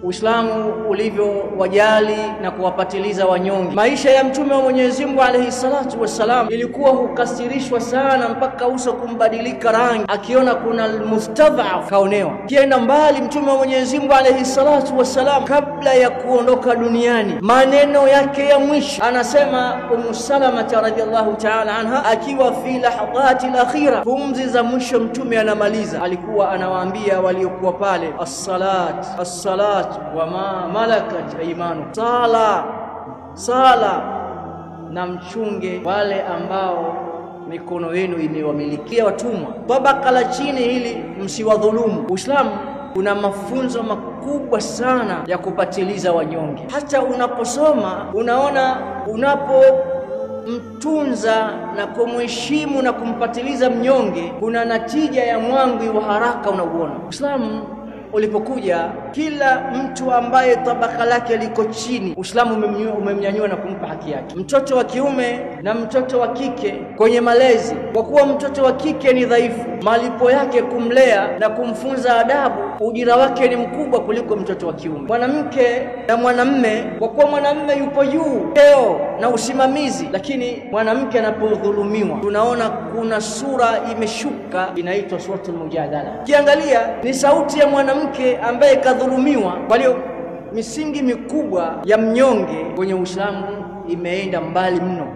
Uislamu ulivyo wajali na kuwapatiliza wanyonge. Maisha ya mtume wa Mwenyezi Mungu alayhi salatu wassalam ilikuwa hukasirishwa sana mpaka uso kumbadilika rangi akiona kuna mustadhaf kaonewa. Kienda mbali mtume wa Mwenyezi Mungu alayhi salatu wassalam kabla ya kuondoka duniani, maneno yake ya mwisho anasema Salama radhiyallahu ta'ala anha akiwa fi lahadhati al-akhira, pumzi za mwisho mtume anamaliza, alikuwa anawaambia waliokuwa pale, as-salat wa ma malakat aymanu, sala na mchunge wale ambao mikono yenu imewamilikia watumwa, tabaka la chini ili msiwadhulumu. Uislamu una mafunzo makubwa sana ya kupatiliza wanyonge. Hata unaposoma unaona unapomtunza na kumheshimu na kumpatiliza mnyonge kuna natija ya mwangwi wa haraka unauona. Uislamu ulipokuja, kila mtu ambaye tabaka lake liko chini Uislamu umemnyanyua na kumpa haki yake. Mtoto wa kiume na mtoto wa kike kwenye malezi, kwa kuwa mtoto wa kike ni dhaifu, malipo yake kumlea na kumfunza adabu, ujira wake ni mkubwa kuliko mtoto wa kiume. Mwanamke na mwanamme, kwa kuwa mwanamme yupo juu cheo na usimamizi, lakini mwanamke anapodhulumiwa tunaona kuna sura imeshuka inaitwa suratul Mujadala. Kiangalia ni sauti ya mwanamke ambaye kadhulumiwa. Kwa hiyo misingi mikubwa ya mnyonge kwenye Uislamu imeenda mbali mno.